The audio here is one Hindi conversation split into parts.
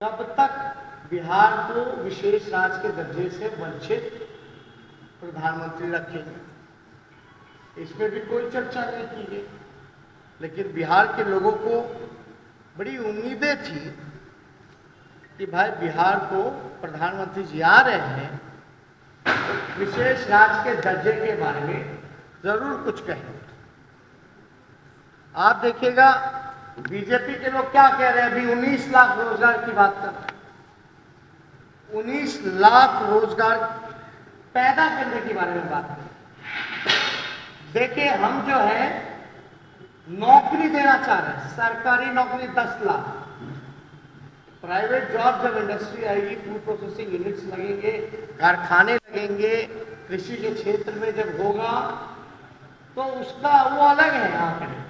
कब तक बिहार को विशेष राज्य के दर्जे से वंचित प्रधानमंत्री रखेंगे? इसमें भी कोई चर्चा नहीं की गई। लेकिन बिहार के लोगों को बड़ी उम्मीदें थी कि भाई बिहार को प्रधानमंत्री जी आ रहे हैं, विशेष राज्य के दर्जे के बारे में जरूर कुछ कहें। आप देखिएगा बीजेपी के लोग क्या कह रहे हैं, अभी 19 लाख रोजगार की बात कर रहे हैं। 19 लाख रोजगार पैदा करने के बारे में बात कर रहे हैं। देखिए हम जो है नौकरी देना चाह रहे हैं, सरकारी नौकरी 10 लाख, प्राइवेट जॉब जब इंडस्ट्री आएगी, फूड प्रोसेसिंग यूनिट्स लगेंगे, कारखाने लगेंगे, कृषि के क्षेत्र में जब होगा तो उसका वो अलग है आंकड़े।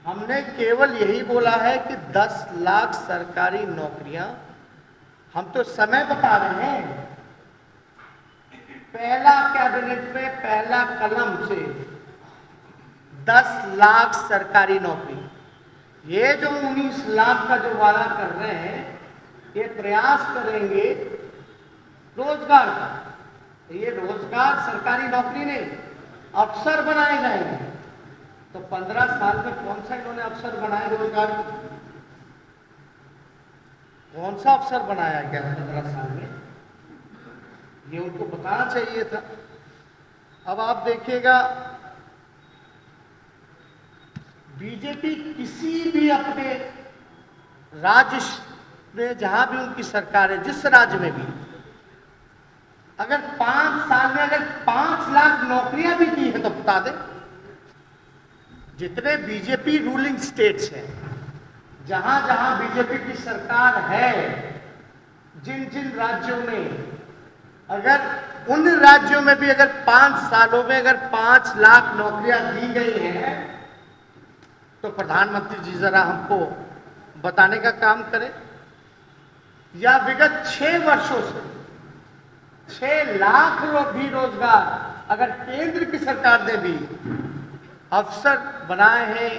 हमने केवल यही बोला है कि 10 लाख सरकारी नौकरियां, हम तो समय बता रहे हैं। पहला कैबिनेट में पहला कलम से 10 लाख सरकारी नौकरी, ये जो 19 लाख का जो वादा कर रहे हैं, ये प्रयास करेंगे रोजगार का। ये रोजगार सरकारी नौकरी नहीं, अफसर बनाए जाएंगे। तो 15 साल में कौन सा इन्होंने अफसर बनाए रोजगार? कौन सा अफसर बनाया गया 15 साल में? ये उनको बताना चाहिए था। अब आप देखिएगा बीजेपी किसी भी अपने राज्य में, जहां भी उनकी सरकार है, जिस राज्य में भी, अगर 5 साल में अगर 5 लाख नौकरियां भी दी है तो बता दें। जितने बीजेपी रूलिंग स्टेट्स हैं, जहां जहां बीजेपी की सरकार है, जिन जिन राज्यों में, अगर उन राज्यों में भी अगर 5 सालों में अगर 5 लाख नौकरियां दी गई हैं, तो प्रधानमंत्री जी जरा हमको बताने का काम करें। या विगत 6 वर्षों से 6 लाख भी रोजगार अगर केंद्र की सरकार ने भी अफसर बनाए हैं,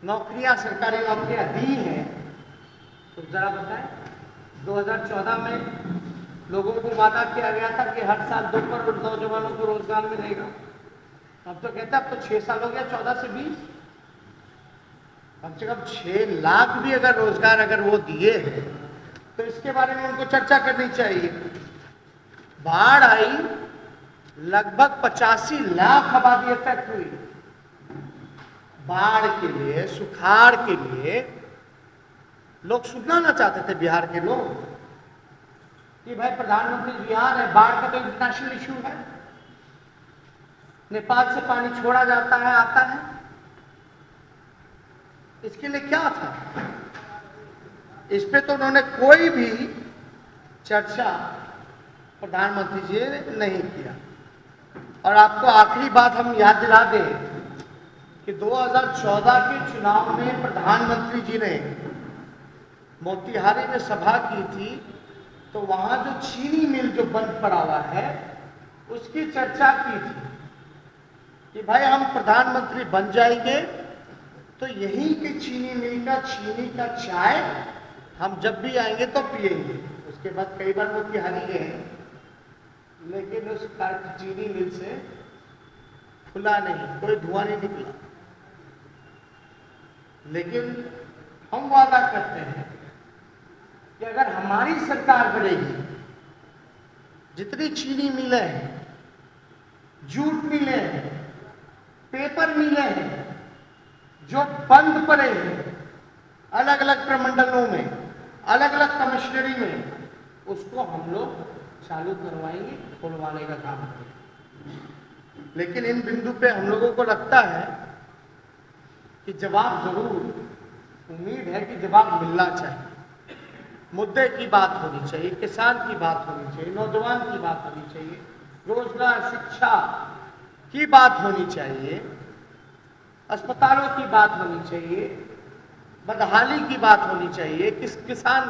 नौकरियां, सरकारी नौकरियां दी हैं, तो जरा बताएं। 2014 में लोगों को वादा किया गया था कि हर साल 2 करोड़ नौजवानों को रोजगार मिलेगा। अब तो कहते हैं अब तो 6 साल हो गया, 14 से 20, कम से कम 6 लाख भी अगर रोजगार अगर वो दिए हैं, तो इसके बारे में उनको चर्चा करनी चाहिए। बाढ़ आई, लगभग 85 लाख आबादी अफेक्ट हुई। बाढ़ के लिए, सुखाड़ के लिए लोग सुनना ना चाहते थे बिहार के लोग कि भाई प्रधानमंत्री बिहार है, बाढ़ का तो इंटरनेशनल इशू है, नेपाल से पानी छोड़ा जाता है, आता है। इसके लिए क्या था? इस पे तो उन्होंने कोई भी चर्चा प्रधानमंत्री जी ने नहीं किया। और आपको आखिरी बात हम याद दिला दें कि 2014 के चुनाव में प्रधानमंत्री जी ने मोतिहारी में सभा की थी, तो वहां जो चीनी मिल जो बंद पड़ा हुआ है, उसकी चर्चा की थी कि भाई हम प्रधानमंत्री बन जाएंगे तो यहीं के चीनी मिल का चीनी का चाय हम जब भी आएंगे तो पिएंगे। उसके बाद कई बार मोतिहारी गए, लेकिन उस चीनी मिल से खुला नहीं, कोई धुआं नहीं निकला। लेकिन हम वादा करते हैं कि अगर हमारी सरकार बनेगी, जितनी चीनी मिलें हैं, जूट मिलें हैं, पेपर मिलें हैं, जो बंद पड़े हैं अलग अलग प्रमंडलों में, अलग अलग कमिश्नरी में, उसको हम लोग चालू करवाएंगे, खुलवाने का काम करेंगे। लेकिन इन बिंदु पे हम लोगों को लगता है कि जवाब जरूर, उम्मीद है कि जवाब मिलना चाहिए। मुद्दे की बात होनी चाहिए, किसान की बात होनी चाहिए, नौजवान की बात होनी चाहिए, रोजगार, शिक्षा की बात होनी चाहिए, अस्पतालों की बात होनी चाहिए, बदहाली की बात होनी चाहिए। किसान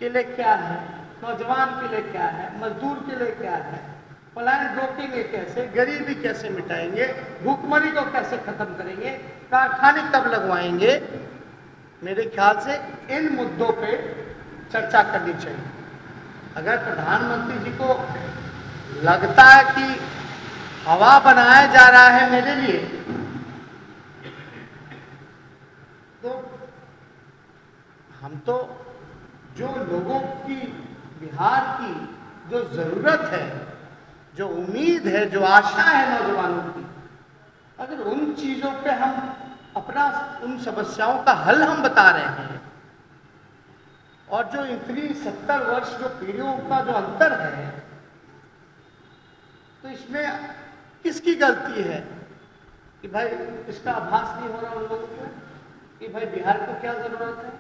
के लिए क्या है, नौजवान के लिए क्या है, मजदूर के लिए क्या है, पलायन रोकेंगे कैसे, गरीबी कैसे मिटाएंगे, भूखमरी को कैसे खत्म करेंगे, कारखाने कब लगवाएंगे, मेरे ख्याल से इन मुद्दों पे चर्चा करनी चाहिए। अगर प्रधानमंत्री जी को लगता है कि हवा बनाया जा रहा है मेरे लिए, तो हम तो जो लोगों की, बिहार की जो जरूरत है, जो उम्मीद है, जो आशा है नौजवानों की, अगर उन चीजों पे हम अपना, उन समस्याओं का हल हम बता रहे हैं, और जो इतनी 70 वर्ष जो पीढ़ियों का जो अंतर है, तो इसमें किसकी गलती है कि भाई इसका आभास नहीं हो रहा उन लोगों को कि भाई बिहार को क्या जरूरत है।